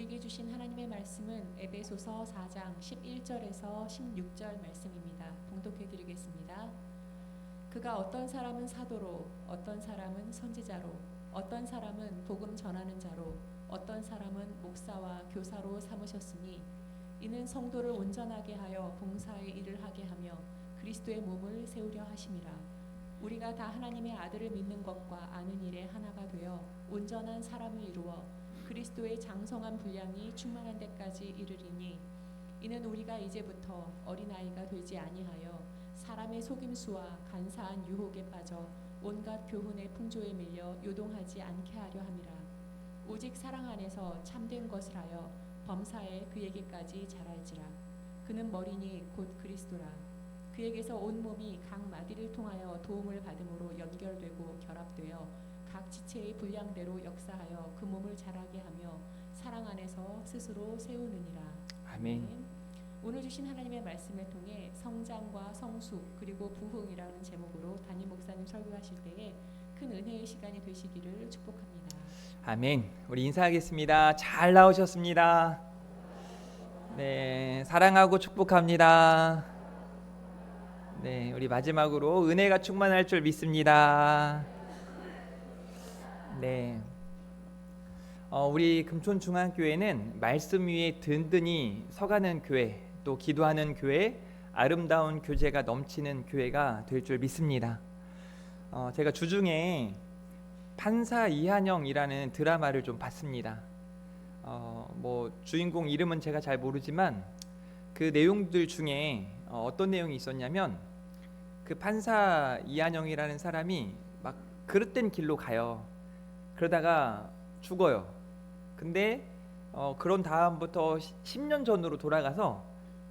우리에게 주신 하나님의 말씀은 에베소서 4장 11절에서 16절 말씀입니다. 봉독해 드리겠습니다. 그가 어떤 사람은 사도로, 어떤 사람은 선지자로, 어떤 사람은 복음 전하는 자로, 어떤 사람은 목사와 교사로 삼으셨으니 이는 성도를 온전하게 하여 봉사의 일을 하게 하며 그리스도의 몸을 세우려 하심이라. 우리가 다 하나님의 아들을 믿는 것과 아는 일에 하나가 되어 온전한 사람을 이루어 그리스도의 장성한 분량이 충만한 데까지 이르리니 이는 우리가 이제부터 어린아이가 되지 아니하여 사람의 속임수와 간사한 유혹에 빠져 온갖 교훈의 풍조에 밀려 요동하지 않게 하려 함이라. 오직 사랑 안에서 참된 것을 하여 범사에 그에게까지 자랄지라. 그는 머리니 곧 그리스도라. 그에게서 온 몸이 각 마디를 통하여 도움을 받음으로 연결되고 결합되어 각 지체의 분량대로 역사하여 그 몸을 자라게 하며 사랑 안에서 스스로 세우느니라. 아멘. 오늘 주신 하나님의 말씀을 통해 성장과 성숙 그리고 부흥이라는 제목으로 담임 목사님 설교하실 때에 큰 은혜의 시간이 되시기를 축복합니다. 아멘. 우리 인사하겠습니다. 잘 나오셨습니다. 네, 사랑하고 축복합니다. 네, 우리 마지막으로 은혜가 충만할 줄 믿습니다. 네, 우리 금촌중앙교회는 말씀 위에 든든히 서가는 교회, 또 기도하는 교회, 아름다운 교제가 넘치는 교회가 될 줄 믿습니다. 제가 주중에 판사 이한영이라는 드라마를 좀 봤습니다. 뭐 주인공 이름은 제가 잘 모르지만 그 내용들 중에 어떤 내용이 있었냐면 그 판사 이한영이라는 사람이 막 그릇된 길로 가요. 그러다가 죽어요. 근데 그런 다음부터 10년 전으로 돌아가서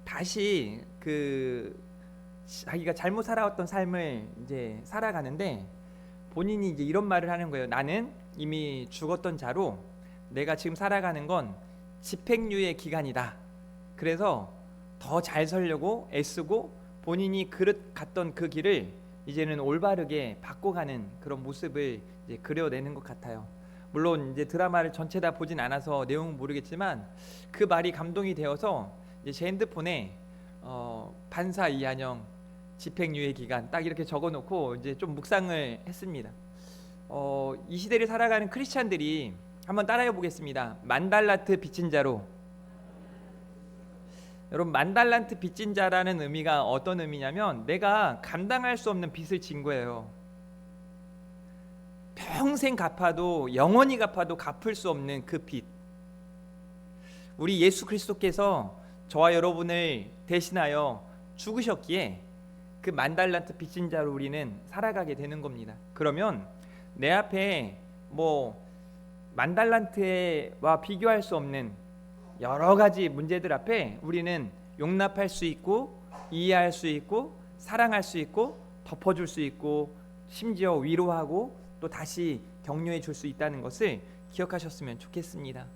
다시 그 자기가 잘못 살아왔던 삶을 이제 살아가는데 본인이 이제 이런 말을 하는 거예요. 나는 이미 죽었던 자로 내가 지금 살아가는 건 집행유예 기간이다. 그래서 더 잘 살려고 애쓰고 본인이 갔던 그 길을 이제는 올바르게 바꿔가는 그런 모습을 이제 그려내는 것 같아요. 물론 이제 드라마를 전체 다 보진 않아서 내용은 모르겠지만 그 말이 감동이 되어서 이제 제 핸드폰에 판사 이한영 집행유예 기간 딱 이렇게 적어놓고 이제 좀 묵상을 했습니다. 이 시대를 살아가는 크리스찬들이 한번 따라해 보겠습니다. 만달란트 빚진 자로. 여러분, 만달란트 빚진 자라는 의미가 어떤 의미냐면 내가 감당할 수 없는 빚을 진 거예요. 평생 갚아도 영원히 갚아도 갚을 수 없는 그 빚. 우리 예수 그리스도께서 저와 여러분을 대신하여 죽으셨기에 그 만달란트 빚진 자로 우리는 살아가게 되는 겁니다. 그러면 내 앞에 뭐 만달란트와 비교할 수 없는 여러 가지 문제들 앞에 우리는 용납할 수 있고 이해할 수 있고 사랑할 수 있고 덮어줄 수 있고 심지어 위로하고 또 다시 격려해 줄 수 있다는 것을 기억하셨으면 좋겠습니다.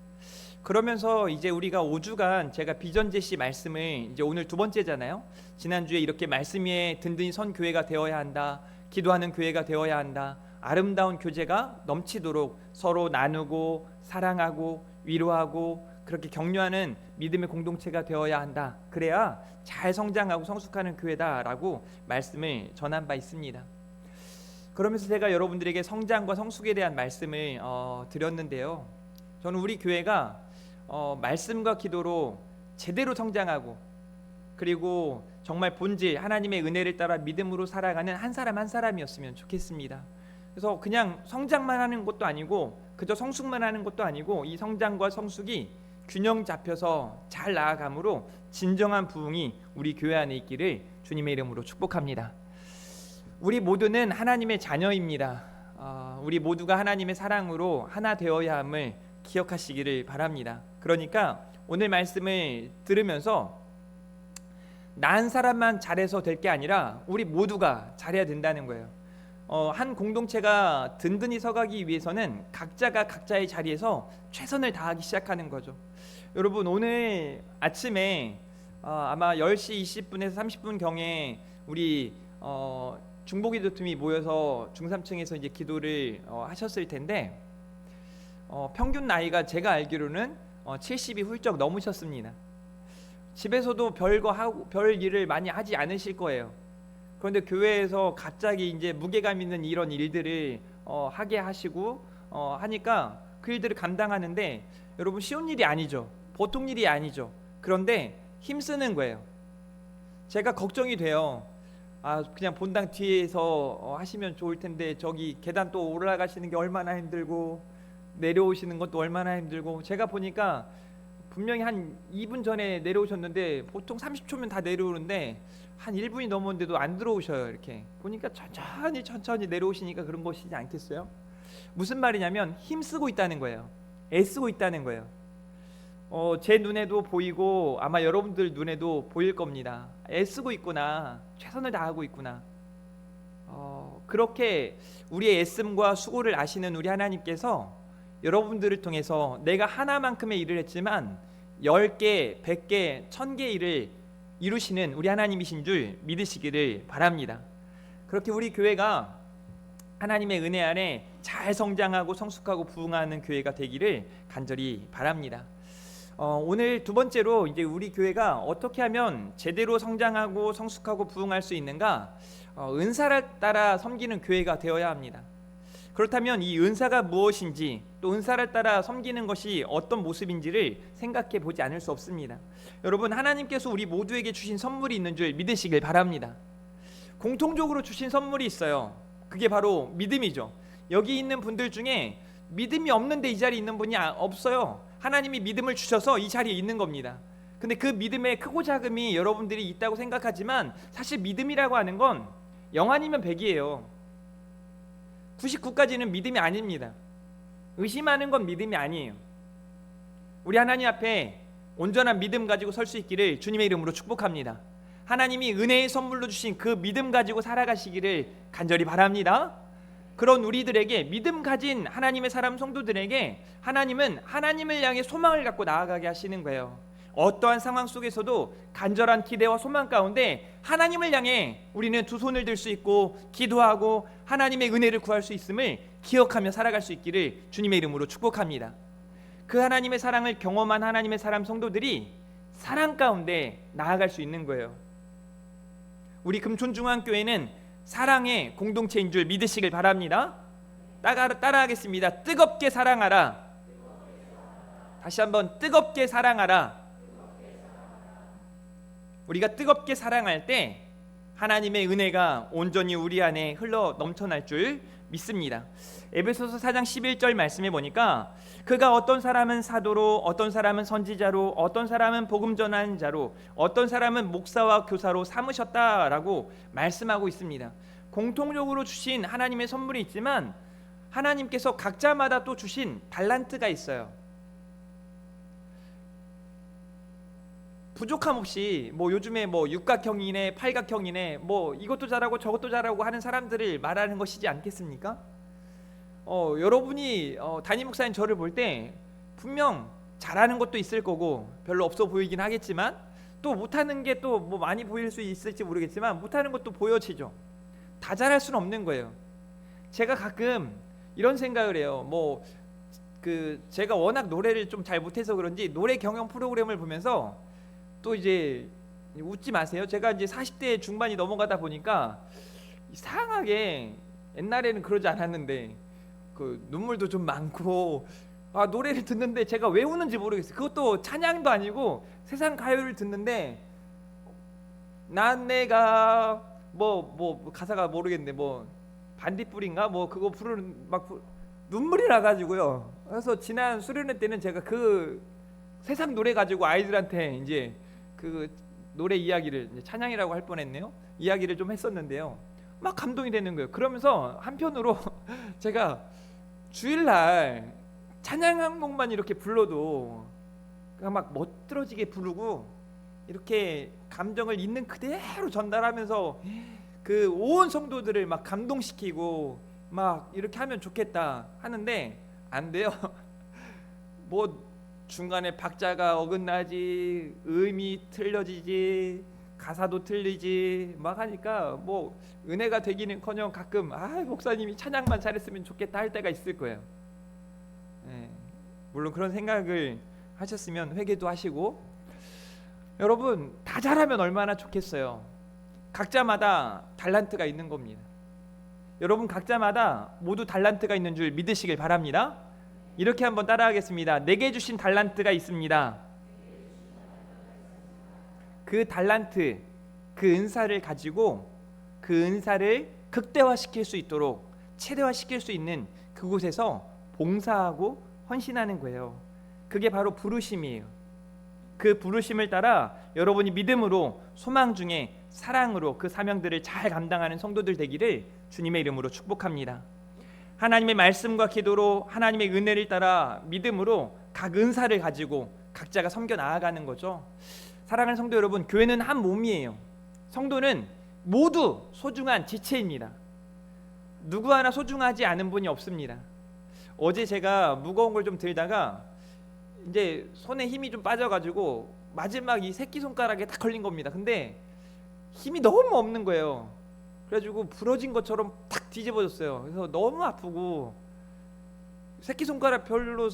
그러면서 이제 우리가 5주간 제가 비전 제시 말씀을 이제 오늘 두 번째잖아요. 지난주에 이렇게 말씀 위에 든든히 선 교회가 되어야 한다. 기도하는 교회가 되어야 한다. 아름다운 교제가 넘치도록 서로 나누고 사랑하고 위로하고 그렇게 격려하는 믿음의 공동체가 되어야 한다. 그래야 잘 성장하고 성숙하는 교회다라고 말씀을 전한 바 있습니다. 그러면서 제가 여러분들에게 성장과 성숙에 대한 말씀을 드렸는데요. 저는 우리 교회가 말씀과 기도로 제대로 성장하고 그리고 정말 본질 하나님의 은혜를 따라 믿음으로 살아가는 한 사람 한 사람이었으면 좋겠습니다. 그래서 그냥 성장만 하는 것도 아니고 그저 성숙만 하는 것도 아니고 이 성장과 성숙이 균형 잡혀서 잘 나아감으로 진정한 부흥이 우리 교회 안에 있기를 주님의 이름으로 축복합니다. 우리 모두는 하나님의 자녀입니다. 우리 모두가 하나님의 사랑으로 하나 되어야 함을 기억하시기를 바랍니다. 그러니까 오늘 말씀을 들으면서 나 한 사람만 잘해서 될 게 아니라 우리 모두가 잘해야 된다는 거예요. 한 공동체가 든든히 서가기 위해서는 각자가 각자의 자리에서 최선을 다하기 시작하는 거죠. 여러분, 오늘 아침에 아마 10시 20분에서 30분 경에 우리 중보기도팀이 모여서 중삼층에서 이제 기도를 하셨을 텐데 평균 나이가 제가 알기로는 70이 훌쩍 넘으셨습니다. 집에서도 별 일을 많이 하지 않으실 거예요. 그런데 교회에서 갑자기 이제 무게감 있는 이런 일들을 하게 하시고 하니까 그 일들을 감당하는데 여러분 쉬운 일이 아니죠. 보통 일이 아니죠. 그런데 힘쓰는 거예요. 제가 걱정이 돼요. 그냥 본당 뒤에서 하시면 좋을 텐데 저기 계단 또 올라가시는 게 얼마나 힘들고 내려오시는 것도 얼마나 힘들고, 제가 보니까 분명히 한 2분 전에 내려오셨는데 보통 30초면 다 내려오는데 한 1분이 넘었는데도 안 들어오셔요. 이렇게 보니까 천천히 내려오시니까 그런 것이지 않겠어요? 무슨 말이냐면 힘쓰고 있다는 거예요. 애쓰고 있다는 거예요. 제 눈에도 보이고 아마 여러분들 눈에도 보일 겁니다. 애쓰고 있구나, 최선을 다하고 있구나. 그렇게 우리의 애씀과 수고를 아시는 우리 하나님께서 여러분들을 통해서 내가 하나만큼의 일을 했지만 10개, 100개, 1000개 일을 이루시는 우리 하나님이신 줄 믿으시기를 바랍니다. 그렇게 우리 교회가 하나님의 은혜 안에 잘 성장하고 성숙하고 부흥하는 교회가 되기를 간절히 바랍니다. 오늘 두 번째로 이제 우리 교회가 어떻게 하면 제대로 성장하고 성숙하고 부흥할 수 있는가, 은사를 따라 섬기는 교회가 되어야 합니다. 그렇다면 이 은사가 무엇인지, 또 은사를 따라 섬기는 것이 어떤 모습인지를 생각해 보지 않을 수 없습니다. 여러분, 하나님께서 우리 모두에게 주신 선물이 있는 줄 믿으시길 바랍니다. 공통적으로 주신 선물이 있어요. 그게 바로 믿음이죠. 여기 있는 분들 중에 믿음이 없는데 이 자리에 있는 분이 없어요. 하나님이 믿음을 주셔서 이 자리에 있는 겁니다. 근데 그 믿음의 크고 작음이 여러분들이 있다고 생각하지만 사실 믿음이라고 하는 건 0 아니면 100이에요. 99까지는 믿음이 아닙니다. 의심하는 건 믿음이 아니에요. 우리 하나님 앞에 온전한 믿음 가지고 설 수 있기를 주님의 이름으로 축복합니다. 하나님이 은혜의 선물로 주신 그 믿음 가지고 살아가시기를 간절히 바랍니다. 그런 우리들에게, 믿음 가진 하나님의 사람 성도들에게 하나님은 하나님을 향해 소망을 갖고 나아가게 하시는 거예요. 어떠한 상황 속에서도 간절한 기대와 소망 가운데 하나님을 향해 우리는 두 손을 들 수 있고 기도하고 하나님의 은혜를 구할 수 있음을 기억하며 살아갈 수 있기를 주님의 이름으로 축복합니다. 그 하나님의 사랑을 경험한 하나님의 사람 성도들이 사랑 가운데 나아갈 수 있는 거예요. 우리 금촌중앙교회는 사랑의 공동체인 줄 믿으시길 바랍니다. 따라하겠습니다. 뜨겁게 사랑하라. 다시 한번 뜨겁게 사랑하라. 우리가 뜨겁게 사랑할 때 하나님의 은혜가 온전히 우리 안에 흘러 넘쳐날 줄 믿습니다. 에베소서 4장 11절 말씀해 보니까 그가 어떤 사람은 사도로, 어떤 사람은 선지자로, 어떤 사람은 복음 전하는 자로, 어떤 사람은 목사와 교사로 삼으셨다라고 말씀하고 있습니다. 공통적으로 주신 하나님의 선물이 있지만 하나님께서 각자마다 또 주신 달란트가 있어요. 부족함 없이 요즘에 육각형이네 팔각형이네 이것도 잘하고 저것도 잘하고 하는 사람들을 말하는 것이지 않겠습니까? 여러분이 담임 목사님 저를 볼 때 분명 잘하는 것도 있을 거고 별로 없어 보이긴 하겠지만 또 못하는 게 또 많이 보일 수 있을지 모르겠지만 못하는 것도 보여지죠. 다 잘할 수는 없는 거예요. 제가 가끔 이런 생각을 해요. 제가 워낙 노래를 좀 잘 못해서 그런지 노래 경연 프로그램을 보면서 또 이제 웃지 마세요. 제가 이제 40대 중반이 넘어가다 보니까 이상하게, 옛날에는 그러지 않았는데 눈물도 좀 많고 노래를 듣는데 제가 왜 우는지 모르겠어요. 그것도 찬양도 아니고 세상 가요를 듣는데 난 내가 가사가 모르겠는데 반딧불인가 그거 부르는 눈물이 나가지고요. 그래서 지난 수련회 때는 제가 그 세상 노래 가지고 아이들한테 이제 그 노래 이야기를, 찬양이라고 할 뻔했네요. 이야기를 좀 했었는데요. 막 감동이 되는 거예요. 그러면서 한편으로 제가 주일날 찬양 한 곡만 이렇게 불러도 막 멋들어지게 부르고 이렇게 감정을 있는 그대로 전달하면서 그 온 성도들을 막 감동시키고 막 이렇게 하면 좋겠다 하는데 안 돼요. 중간에 박자가 어긋나지, 음이 틀려지지, 가사도 틀리지 막 하니까 은혜가 되기는커녕 가끔 목사님이 찬양만 잘했으면 좋겠다 할 때가 있을 거예요. 물론 그런 생각을 하셨으면 회개도 하시고, 여러분 다 잘하면 얼마나 좋겠어요. 각자마다 달란트가 있는 겁니다. 여러분 각자마다 모두 달란트가 있는 줄 믿으시길 바랍니다. 이렇게 한번 따라하겠습니다. 내게 주신 달란트가 있습니다. 그 달란트, 그 은사를 가지고 그 은사를 극대화시킬 수 있도록, 최대화시킬 수 있는 그곳에서 봉사하고 헌신하는 거예요. 그게 바로 부르심이에요. 그 부르심을 따라 여러분이 믿음으로, 소망 중에 사랑으로 그 사명들을 잘 감당하는 성도들 되기를 주님의 이름으로 축복합니다. 하나님의 말씀과 기도로, 하나님의 은혜를 따라 믿음으로 각 은사를 가지고 각자가 섬겨 나아가는 거죠. 사랑하는 성도 여러분, 교회는 한 몸이에요. 성도는 모두 소중한 지체입니다. 누구 하나 소중하지 않은 분이 없습니다. 어제 제가 무거운 걸 좀 들다가 이제 손에 힘이 좀 빠져가지고 마지막 이 새끼손가락에 딱 걸린 겁니다. 근데 힘이 너무 없는 거예요. 그래가지고 부러진 것처럼 탁 뒤집어졌어요. 그래서 너무 아프고, 새끼손가락 별로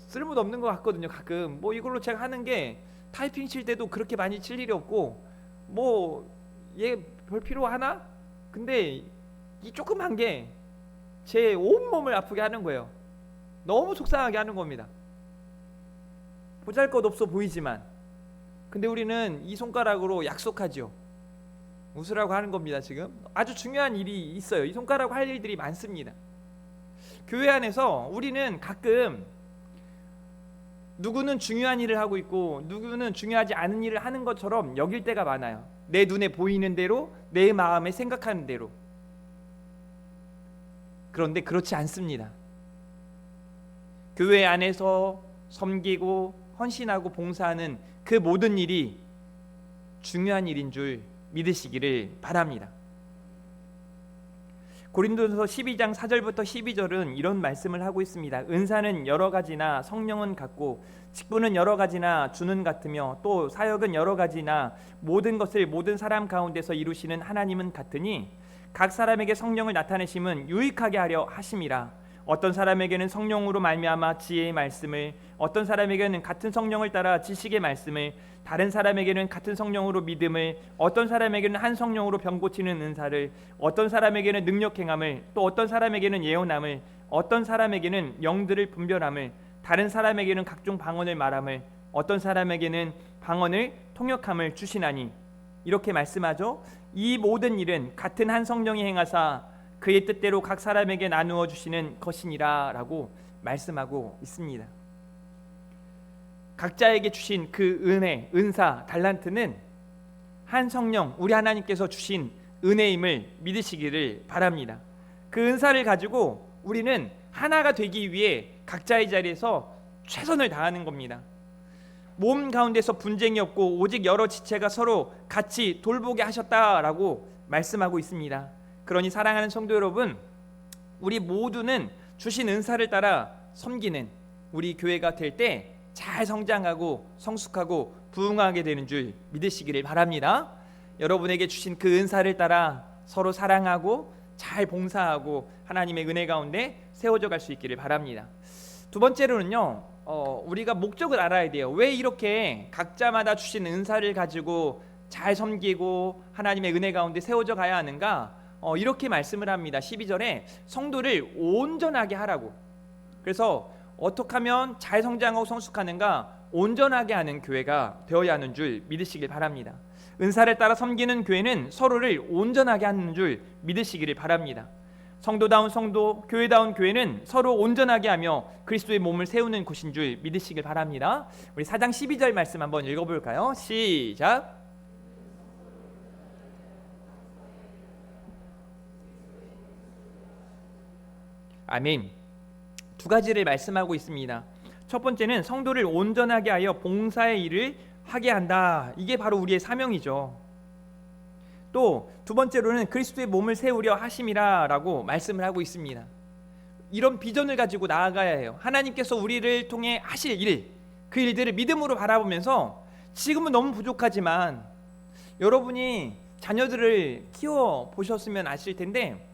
쓸모도 없는 것 같거든요. 가끔 뭐 이걸로 제가 하는 게 타이핑 칠 때도 그렇게 많이 칠 일이 없고, 뭐 얘 별 필요 하나? 근데 이 조그만 게 제 온몸을 아프게 하는 거예요. 너무 속상하게 하는 겁니다. 보잘것없어 보이지만, 근데 우리는 이 손가락으로 약속하죠. 웃으라고 하는 겁니다. 지금 아주 중요한 일이 있어요. 이 손가락으로 할 일들이 많습니다. 교회 안에서 우리는 가끔 누구는 중요한 일을 하고 있고 누구는 중요하지 않은 일을 하는 것처럼 여길 때가 많아요. 내 눈에 보이는 대로, 내 마음에 생각하는 대로. 그런데 그렇지 않습니다. 교회 안에서 섬기고 헌신하고 봉사하는 그 모든 일이 중요한 일인 줄 믿으시기를 바랍니다. 고린도전서 12장 4절부터 12절은 이런 말씀을 하고 있습니다. 은사는 여러 가지나 성령은 같고 직분은 여러 가지나 주는 같으며 또 사역은 여러 가지나 모든 것을 모든 사람 가운데서 이루시는 하나님은 같으니 각 사람에게 성령을 나타내심은 유익하게 하려 하심이라. 어떤 사람에게는 성령으로 말미암아 지혜의 말씀을, 어떤 사람에게는 같은 성령을 따라 지식의 말씀을, 다른 사람에게는 같은 성령으로 믿음을, 어떤 사람에게는 한 성령으로 병 고치는 은사를, 어떤 사람에게는 능력 행함을, 또 어떤 사람에게는 예언함을, 어떤 사람에게는 영들을 분별함을, 다른 사람에게는 각종 방언을 말함을, 어떤 사람에게는 방언을 통역함을 주시나니. 이렇게 말씀하죠. 이 모든 일은 같은 한 성령이 행하사 그의 뜻대로 각 사람에게 나누어 주시는 것이니라 라고 말씀하고 있습니다. 각자에게 주신 그 은혜, 은사, 달란트는 한 성령, 우리 하나님께서 주신 은혜임을 믿으시기를 바랍니다. 그 은사를 가지고 우리는 하나가 되기 위해 각자의 자리에서 최선을 다하는 겁니다. 몸 가운데서 분쟁이 없고 오직 여러 지체가 서로 같이 돌보게 하셨다라고 말씀하고 있습니다. 그러니 사랑하는 성도 여러분, 우리 모두는 주신 은사를 따라 섬기는 우리 교회가 될 때 잘 성장하고 성숙하고 부흥하게 되는 줄 믿으시기를 바랍니다. 여러분에게 주신 그 은사를 따라 서로 사랑하고 잘 봉사하고 하나님의 은혜 가운데 세워져 갈 수 있기를 바랍니다. 두 번째로는요, 우리가 목적을 알아야 돼요. 왜 이렇게 각자마다 주신 은사를 가지고 잘 섬기고 하나님의 은혜 가운데 세워져 가야 하는가? 이렇게 말씀을 합니다. 12절에 성도를 온전하게 하라고. 그래서 어떻게 하면 잘 성장하고 성숙하는가? 온전하게 하는 교회가 되어야 하는 줄 믿으시길 바랍니다. 은사를 따라 섬기는 교회는 서로를 온전하게 하는 줄 믿으시기를 바랍니다. 성도다운 성도, 교회다운 교회는 서로 온전하게 하며 그리스도의 몸을 세우는 곳인 줄 믿으시길 바랍니다. 우리 4장 12절 말씀 한번 읽어볼까요? 시작. 아멘. 두 가지를 말씀하고 있습니다. 첫 번째는 성도를 온전하게 하여 봉사의 일을 하게 한다. 이게 바로 우리의 사명이죠. 또 두 번째로는 그리스도의 몸을 세우려 하심이라 라고 말씀을 하고 있습니다. 이런 비전을 가지고 나아가야 해요. 하나님께서 우리를 통해 하실 일, 그 일들을 믿음으로 바라보면서 지금은 너무 부족하지만 여러분이 자녀들을 키워 보셨으면 아실 텐데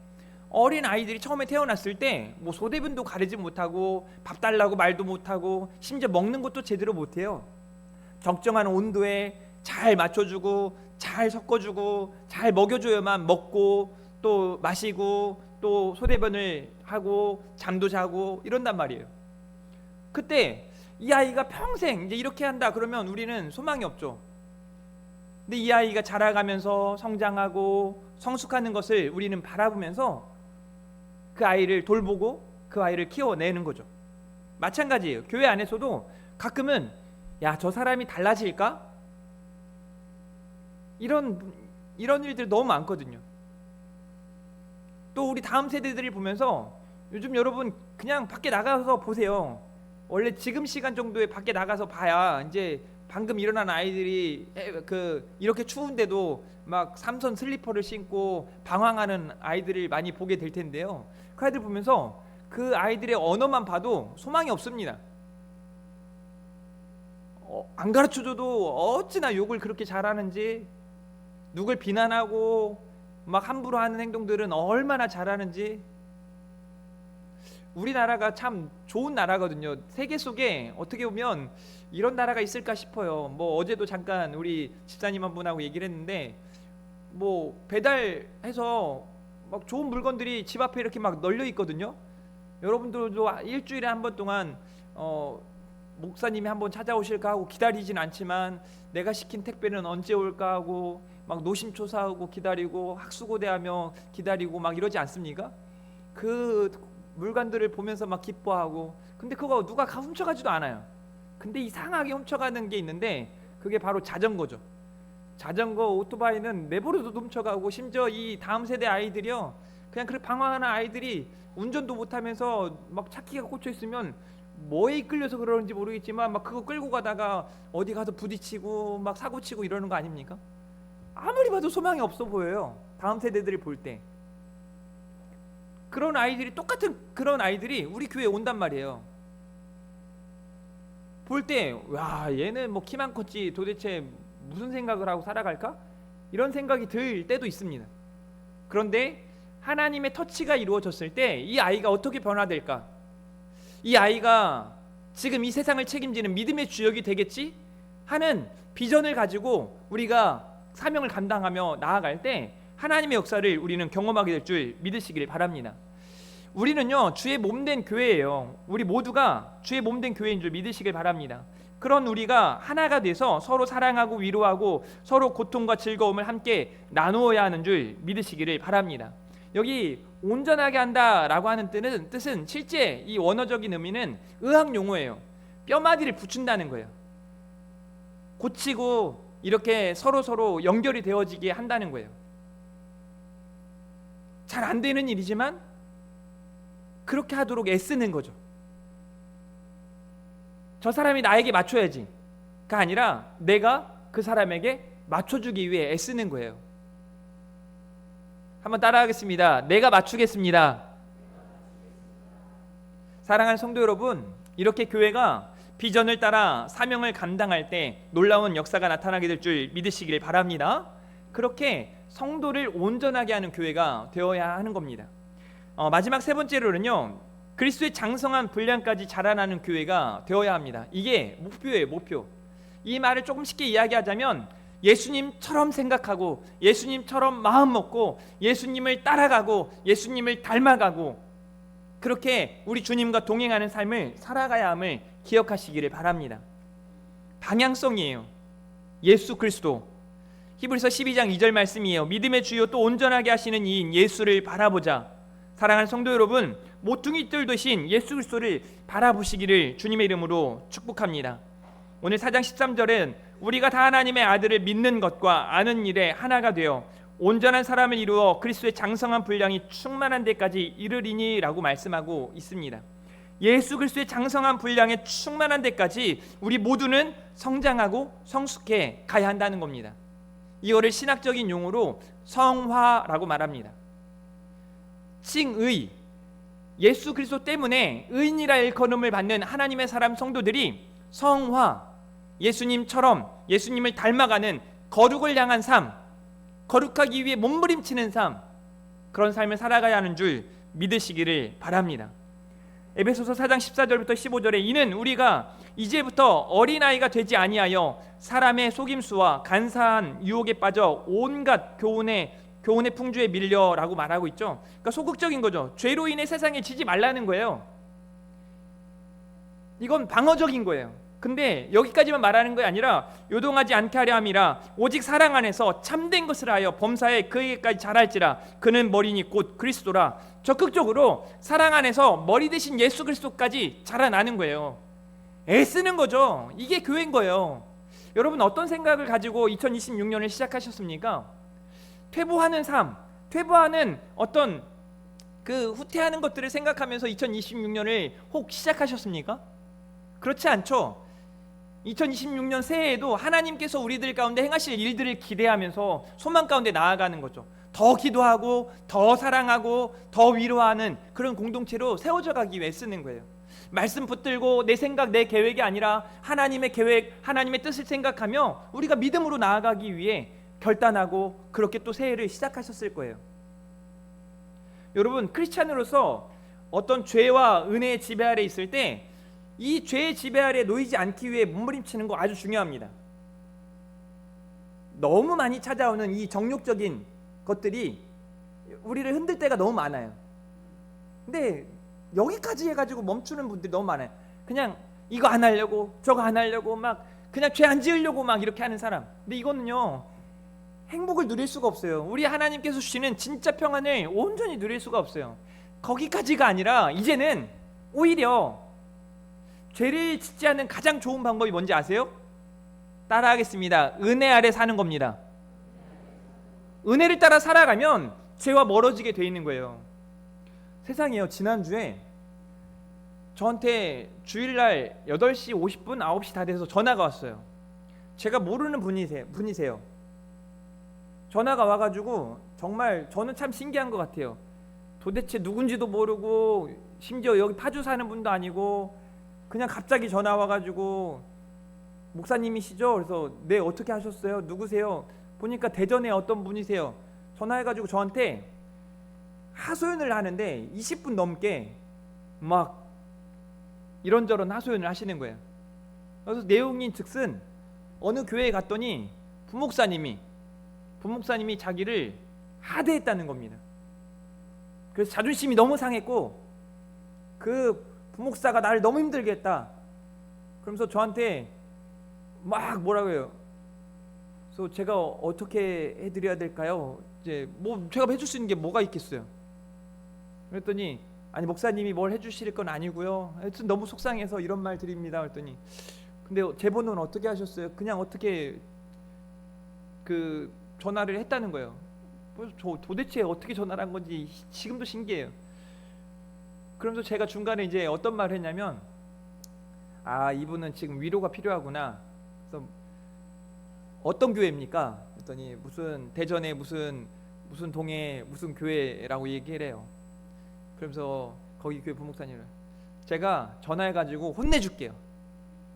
어린 아이들이 처음에 태어났을 때 뭐 소대분도 가리지 못하고 밥 달라고 말도 못하고 심지어 먹는 것도 제대로 못해요. 적정한 온도에 잘 맞춰주고 잘 섞어주고 잘 먹여줘야만 먹고 또 마시고 또 소대변을 하고 잠도 자고 이런단 말이에요. 그때 이 아이가 평생 이제 이렇게 한다 그러면 우리는 소망이 없죠. 근데 이 아이가 자라가면서 성장하고 성숙하는 것을 우리는 바라보면서 그 아이를 돌보고 그 아이를 키워내는 거죠. 마찬가지예요. 교회 안에서도 가끔은 야, 저 사람이 달라질까? 이런 일들이 너무 많거든요. 또 우리 다음 세대들을 보면서 요즘 여러분 그냥 밖에 나가서 보세요. 원래 지금 시간 정도에 밖에 나가서 봐야 이제 방금 일어난 아이들이 이렇게 추운데도 막 삼선 슬리퍼를 신고 방황하는 아이들을 많이 보게 될 텐데요. 그 아이들 보면서 그 아이들의 언어만 봐도 소망이 없습니다. 안 가르쳐줘도 어찌나 욕을 그렇게 잘하는지, 누굴 비난하고 막 함부로 하는 행동들은 얼마나 잘하는지. 우리나라가 참 좋은 나라거든요. 세계 속에 어떻게 보면 이런 나라가 있을까 싶어요. 뭐 어제도 잠깐 우리 집사님 한 분하고 얘기를 했는데 뭐 배달해서 막 좋은 물건들이 집 앞에 이렇게 막 널려 있거든요. 여러분들도 일주일에 한 번 동안 목사님이 한번 찾아오실까 하고 기다리진 않지만 내가 시킨 택배는 언제 올까 하고 막 노심초사하고 기다리고 학수고대하며 기다리고 막 이러지 않습니까? 그 물건들을 보면서 막 기뻐하고. 근데 그거 누가 훔쳐가지도 않아요. 근데 이상하게 훔쳐가는 게 있는데 그게 바로 자전거죠. 자전거, 오토바이는 내버려둬도 훔쳐가고, 심지어 이 다음 세대 아이들이요, 그냥 그렇게 방황하는 아이들이 운전도 못하면서 막 차키가 꽂혀 있으면 뭐에 이끌려서 그러는지 모르겠지만 막 그거 끌고 가다가 어디 가서 부딪히고 막 사고치고 이러는 거 아닙니까? 아무리 봐도 소망이 없어 보여요. 다음 세대들을 볼 때. 그런 아이들이, 똑같은 그런 아이들이 우리 교회에 온단 말이에요. 볼 때 와, 얘는 뭐 키만 컸지 도대체 무슨 생각을 하고 살아갈까? 이런 생각이 들 때도 있습니다. 그런데 하나님의 터치가 이루어졌을 때 이 아이가 어떻게 변화될까? 이 아이가 지금 이 세상을 책임지는 믿음의 주역이 되겠지? 하는 비전을 가지고 우리가 사명을 감당하며 나아갈 때 하나님의 역사를 우리는 경험하게 될 줄 믿으시길 바랍니다. 우리는요, 주의 몸된 교회예요. 우리 모두가 주의 몸된 교회인 줄 믿으시길 바랍니다. 그런 우리가 하나가 돼서 서로 사랑하고 위로하고 서로 고통과 즐거움을 함께 나누어야 하는 줄 믿으시기를 바랍니다. 여기 온전하게 한다라고 하는 뜻은 실제 이 원어적인 의미는 의학 용어예요. 뼈마디를 붙인다는 거예요. 고치고 이렇게 서로 연결이 되어지게 한다는 거예요. 잘 안 되는 일이지만 그렇게 하도록 애쓰는 거죠. 저 사람이 나에게 맞춰야지가 아니라 내가 그 사람에게 맞춰주기 위해 애쓰는 거예요. 한번 따라하겠습니다. 내가 맞추겠습니다. 사랑하는 성도 여러분, 이렇게 교회가 비전을 따라 사명을 감당할 때 놀라운 역사가 나타나게 될 줄 믿으시길 바랍니다. 그렇게 성도를 온전하게 하는 교회가 되어야 하는 겁니다. 마지막 세 번째로는요, 그리스도의 장성한 분량까지 자라나는 교회가 되어야 합니다. 이게 목표예요, 목표. 이 말을 조금 쉽게 이야기하자면 예수님처럼 생각하고 예수님처럼 마음 먹고 예수님을 따라가고 예수님을 닮아가고 그렇게 우리 주님과 동행하는 삶을 살아가야 함을 기억하시기를 바랍니다. 방향성이에요. 예수 그리스도. 히브리서 12장 2절 말씀이에요. 믿음의 주요 또 온전하게 하시는 이인 예수를 바라보자. 사랑하는 성도 여러분, 모퉁이 뜰 되신 예수 그리스도를 바라보시기를 주님의 이름으로 축복합니다. 오늘 4장 13절은 우리가 다 하나님의 아들을 믿는 것과 아는 일에 하나가 되어 온전한 사람을 이루어 그리스도의 장성한 분량이 충만한 데까지 이르리니 라고 말씀하고 있습니다. 예수 그리스도의 장성한 분량에 충만한 데까지 우리 모두는 성장하고 성숙해 가야 한다는 겁니다. 이거를 신학적인 용어로 성화라고 말합니다. 칭의, 예수 그리스도 때문에 의인이라 일컬음을 받는 하나님의 사람 성도들이 성화, 예수님처럼 예수님을 닮아가는 거룩을 향한 삶, 거룩하기 위해 몸부림치는 삶, 그런 삶을 살아가야 하는 줄 믿으시기를 바랍니다. 에베소서 4장 14절부터 15절에 이는 우리가 이제부터 어린아이가 되지 아니하여 사람의 속임수와 간사한 유혹에 빠져 온갖 교훈의 풍주에 밀려라고 말하고 있죠. 그러니까 소극적인 거죠. 죄로 인해 세상에 지지 말라는 거예요. 이건 방어적인 거예요. 근데 여기까지만 말하는 게 아니라 요동하지 않게 하려 함이라 오직 사랑 안에서 참된 것을 하여 범사에 그에게까지 자랄지라 그는 머리니 곧 그리스도라. 적극적으로 사랑 안에서 머리 대신 예수 그리스도까지 자라나는 거예요. 애쓰는 거죠. 이게 교회인 거예요. 여러분 어떤 생각을 가지고 2026년을 시작하셨습니까? 퇴보하는 삶, 퇴보하는 어떤 그 후퇴하는 것들을 생각하면서 2026년을 혹 시작하셨습니까? 그렇지 않죠. 2026년 새해에도 하나님께서 우리들 가운데 행하실 일들을 기대하면서 소망 가운데 나아가는 거죠. 더 기도하고 더 사랑하고 더 위로하는 그런 공동체로 세워져 가기 위해 쓰는 거예요. 말씀 붙들고 내 생각 내 계획이 아니라 하나님의 계획 하나님의 뜻을 생각하며 우리가 믿음으로 나아가기 위해 결단하고 그렇게 또 새해를 시작하셨을 거예요. 여러분 크리스찬으로서 어떤 죄와 은혜의 지배 아래 있을 때 이 죄의 지배 아래 놓이지 않기 위해 몸부림치는 거 아주 중요합니다. 너무 많이 찾아오는 이 정욕적인 것들이 우리를 흔들 때가 너무 많아요. 근데 여기까지 해가지고 멈추는 분들이 너무 많아요. 그냥 이거 안 하려고 저거 안 하려고 막 그냥 죄 안 지으려고 막 이렇게 하는 사람. 근데 이거는요 행복을 누릴 수가 없어요. 우리 하나님께서 주시는 진짜 평안을 온전히 누릴 수가 없어요. 거기까지가 아니라 이제는 오히려 죄를 짓지 않는 가장 좋은 방법이 뭔지 아세요? 따라하겠습니다. 은혜 아래 사는 겁니다. 은혜를 따라 살아가면 죄와 멀어지게 돼 있는 거예요. 세상에요. 지난주에 저한테 주일날 8시 50분, 9시 다 돼서 전화가 왔어요. 제가 모르는 분이세요. 전화가 와가지고 정말 저는 참 신기한 것 같아요. 도대체 누군지도 모르고 심지어 여기 파주 사는 분도 아니고 그냥 갑자기 전화 와가지고 목사님이시죠? 그래서 네 어떻게 하셨어요? 누구세요? 보니까 대전에 어떤 분이세요. 전화해가지고 저한테 하소연을 하는데 20분 넘게 막 이런저런 하소연을 하시는 거예요. 그래서 내용인 즉슨 어느 교회에 갔더니 부목사님이 자기를 하대했다는 겁니다. 그래서 자존심이 너무 상했고 그 부목사가 나를 너무 힘들게 했다. 그러면서 저한테 막 뭐라고 해요. 그래서 제가 어떻게 해드려야 될까요? 이제 뭐 제가 해줄 수 있는 게 뭐가 있겠어요. 그랬더니 아니 목사님이 뭘 해주실 건 아니고요. 하여튼 너무 속상해서 이런 말 드립니다. 그랬더니 근데 제 번호는 어떻게 하셨어요? 그냥 어떻게 그 전화를 했다는 거예요. 그래서 저 도대체 어떻게 전화를 한 건지 지금도 신기해요. 그러면서 제가 중간에 이제 어떤 말을 했냐면 아 이분은 지금 위로가 필요하구나. 그래서 어떤 교회입니까? 그랬더니 무슨 대전에 무슨 동에 무슨 교회라고 얘기를 해요. 그러면서 거기 교회 부목사님을 제가 전화해가지고 혼내줄게요.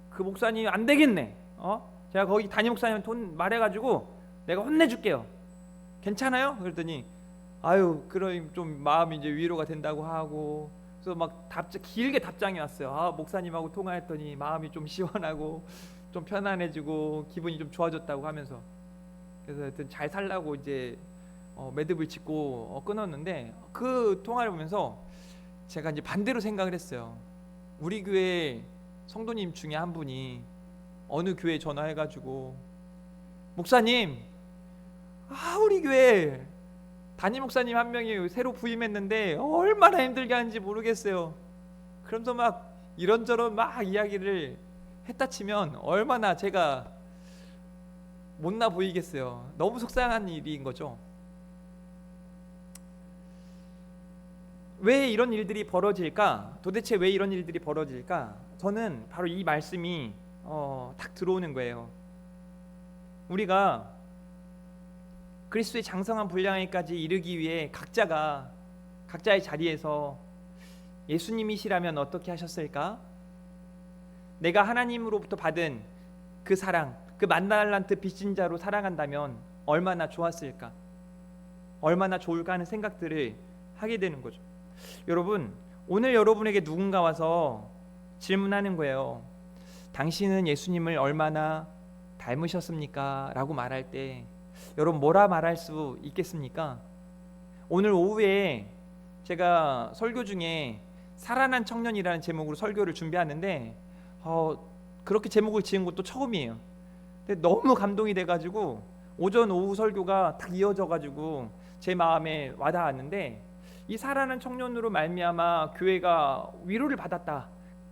그 목사님 안 되겠네. 제가 거기 담임 목사님한테 말해가지고 내가 혼내줄게요. 괜찮아요? 그랬더니 아유 그럼 좀 마음이 이제 위로가 된다고 하고 그래서 막 길게 답장이 왔어요. 아 목사님하고 통화했더니 마음이 좀 시원하고 좀 편안해지고 기분이 좀 좋아졌다고 하면서 그래서 하여튼 잘 살라고 이제 매듭을 짓고 끊었는데 그 통화를 보면서 제가 이제 반대로 생각을 했어요. 우리 교회 성도님 중에 한 분이 어느 교회 전화해가지고 목사님 우리 교회 담임 목사님 한 명이 새로 부임했는데 얼마나 힘들게 하는지 모르겠어요. 그러면서 막 이런저런 막 이야기를 했다 치면 얼마나 제가 못나 보이겠어요. 너무 속상한 일인 거죠. 왜 이런 일들이 벌어질까? 도대체 왜 이런 일들이 벌어질까? 저는 바로 이 말씀이 딱 들어오는 거예요. 우리가 그리스도의 장성한 분량에까지 이르기 위해 각자의 자리에서 예수님이시라면 어떻게 하셨을까? 내가 하나님으로부터 받은 그 사랑, 그 만달란트 빚진 자로 살아간다면 얼마나 좋았을까? 얼마나 좋을까 하는 생각들을 하게 되는 거죠. 여러분, 오늘 여러분에게 누군가 와서 질문하는 거예요. 당신은 예수님을 얼마나 닮으셨습니까? 라고 말할 때 여러분 뭐라 말할 수 있겠습니까? 오늘 오후에 제가 설교 중에 살아난 청년이라는 제목으로 설교를 준비하는데 그렇게 제목을 지은 것도 처음이에요. 근데 너무 감동이 돼가지고 오전 오후 설교가 딱 이어져가지고 제 마음에 와닿았는데, 이 살아난 청년으로 말미암아 교회가 위로를 받았다,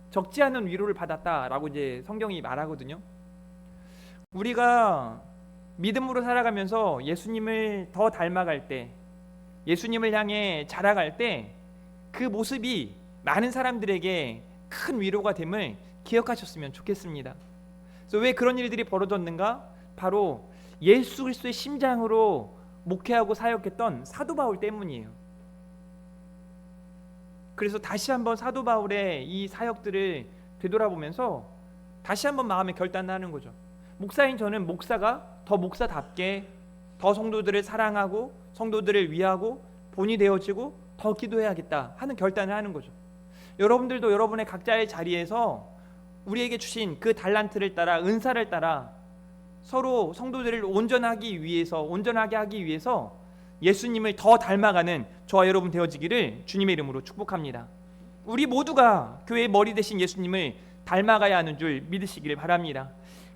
적지 않은 위로를 받았다라고 이제 성경이 말하거든요. 우리가 믿음으로 살아가면서 예수님을 더 닮아갈 때, 예수님을 향해 자라갈 때 그 모습이 많은 사람들에게 큰 위로가 됨을 기억하셨으면 좋겠습니다. 그래서 왜 그런 일들이 벌어졌는가? 바로 예수 그리스도의 심장으로 목회하고 사역했던 사도 바울 때문이에요. 그래서 다시 한번 사도 바울의 이 사역들을 되돌아보면서 다시 한번 마음의 결단을 하는 거죠. 목사인 저는 목사가 더 목사답게 더 성도들을 사랑하고 성도들을 위하고 본이 되어지고 더 기도해야겠다 하는 결단을 하는 거죠. 여러분들도 여러분의 각자의 자리에서 우리에게 주신 그 달란트를 따라, 은사를 따라 서로 성도들을 온전하게 하기 위해서 예수님을 더 닮아가는 저와 여러분 되어지기를 주님의 이름으로 축복합니다. 우리 모두가 교회의 머리 되신 예수님을 닮아가야 하는 줄 믿으시기를 바랍니다.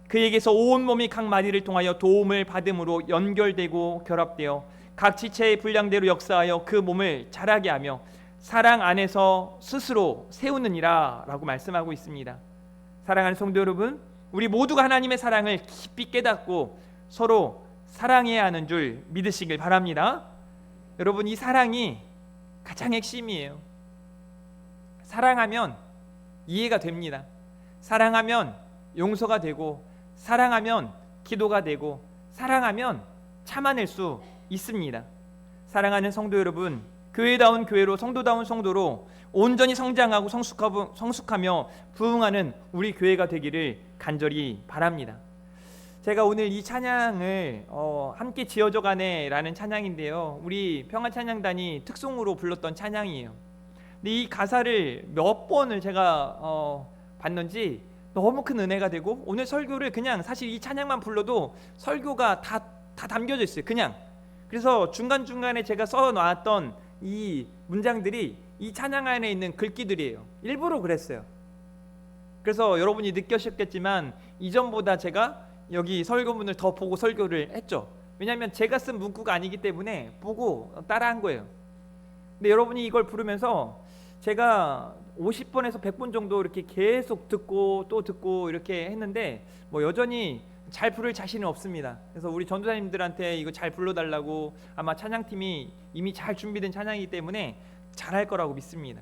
그에게서 온 몸이 각 마디를 통하여 도움을 받음으로 연결되고 결합되어 각 지체의 분량대로 역사하여 그 몸을 자라게 하며 사랑 안에서 스스로 세우느니라 라고 말씀하고 있습니다. 사랑하는 성도 여러분, 우리 모두가 하나님의 사랑을 깊이 깨닫고 서로 사랑해야 하는 줄 믿으시길 바랍니다. 여러분, 이 사랑이 가장 핵심이에요. 사랑하면 이해가 됩니다. 사랑하면 용서가 되고, 사랑하면 기도가 되고, 사랑하면 참아낼 수 있습니다. 사랑하는 성도 여러분, 교회다운 교회로, 성도다운 성도로 온전히 성장하고 성숙하며 부흥하는 우리 교회가 되기를 간절히 바랍니다. 제가 오늘 이 찬양을 함께 지어져가네라는 찬양인데요, 우리 평안찬양단이 특송으로 불렀던 찬양이에요. 근데 이 가사를 몇 번을 제가 봤는지 너무 큰 은혜가 되고, 오늘 설교를 그냥 사실 이 찬양만 불러도 설교가 다 담겨져 있어요. 그냥. 그래서 중간중간에 제가 써놨던 이 문장들이 이 찬양 안에 있는 글귀들이에요. 일부러 그랬어요. 그래서 여러분이 느끼셨겠지만 이전보다 제가 여기 설교문을 더 보고 설교를 했죠. 왜냐하면 제가 쓴 문구가 아니기 때문에 보고 따라한 거예요. 근데 여러분이 이걸 부르면서 제가 50번에서 100번 정도 이렇게 계속 듣고 또 듣고 이렇게 했는데 여전히 잘 부를 자신은 없습니다. 그래서 우리 전도사님들한테 이거 잘 불러달라고, 아마 찬양팀이 이미 잘 준비된 찬양이기 때문에 잘할 거라고 믿습니다.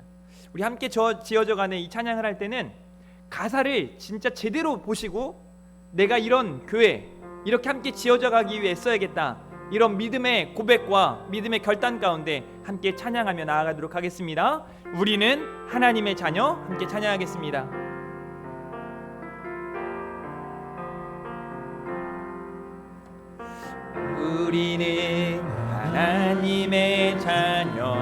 우리 함께 지어져가는 이 찬양을 할 때는 가사를 진짜 제대로 보시고, 내가 이런 교회 이렇게 함께 지어져가기 위해 써야겠다, 이런 믿음의 고백과 믿음의 결단 가운데 함께 찬양하며 나아가도록 하겠습니다. 우리는 하나님의 자녀, 함께 찬양하겠습니다. 우리는 하나님의 자녀,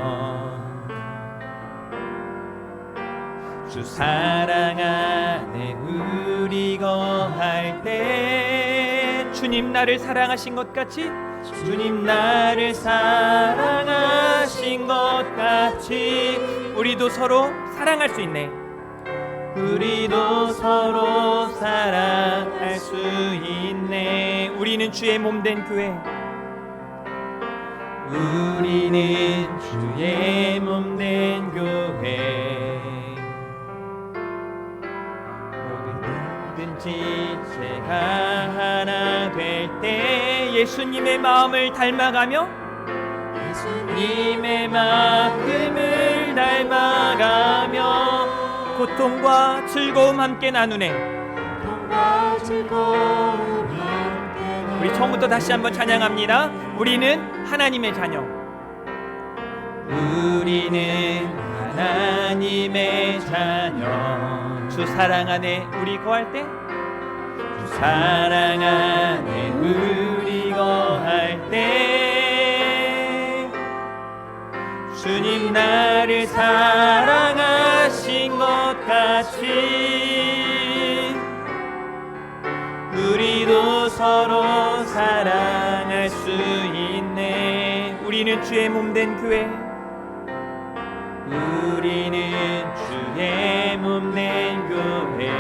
주 사랑 안에 우리 거할 때, 주님 나를 사랑하신 것 같이, 주님 나를 사랑하신 것 같이 우리도 서로 사랑할 수 있네. 우리도 서로 사랑할 수 있네. 우리는 주의 몸된 교회, 우리는 주의 몸된 교회, 모든 지체가 하나 될 때 예수님의 마음을 닮아가며, 예수님의 마음을 닮아가며 고통과 즐거움 함께 나누네. 우리 처음부터 다시 한번 찬양합니다. 우리는 하나님의 자녀, 우리는 하나님의 자녀, 주 사랑 안에 우리 거할 때, 주 사랑 안에 우리 거할 때, 나를 사랑하신 것 같이 우리도 서로 사랑할 수 있네. 우리는 주의 몸된 교회, 우리는 주의 몸된 교회.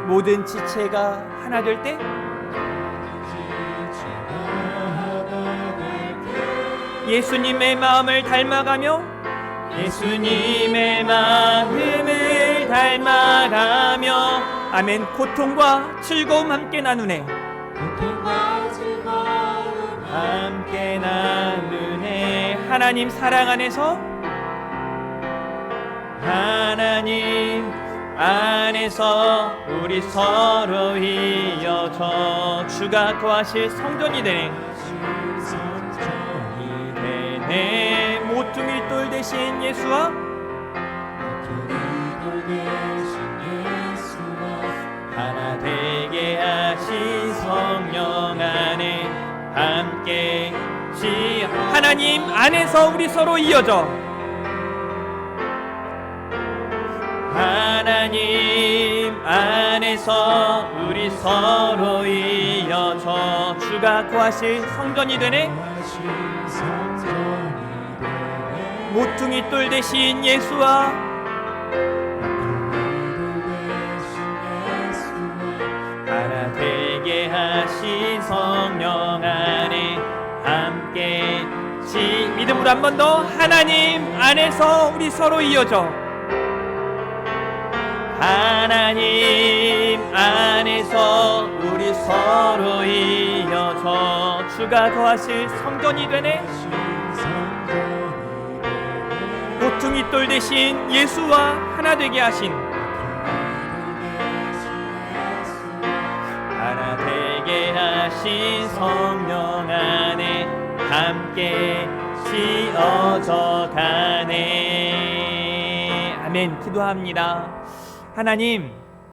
모든 지체가 하나 될 때 예수님의 마음을 닮아가며 예수님의 마음을 닮아가며 아멘. 고통과 즐거움 함께 나누네. 고통과 즐거움 함께 나누네. 하나님 사랑 안에서 하나님 안에서 우리 서로 이어져 주가 거하실 성전이 되네. 모퉁이 돌 대신 예수와 하나 되게 하신 성령 안에 함께 하나님 안에서 우리 서로 이어져 하나님 안에서 우리 서로 이어져 주가 거하실 성전이 되네. 모퉁이 돌 대신 예수와 하나 되게 하신 성령 안에 함께 믿음으로 한 번 더 하나님 안에서 우리 서로 이어져 하나님 안에서 우리 서로 이어져 주가 거하실 성전이 되네. 모퉁이 돌 대신 예수와 하나 되게 하신 하나 되게 하신 성령 안에 함께 지어져 가네. 아멘. 기도합니다. 하나님,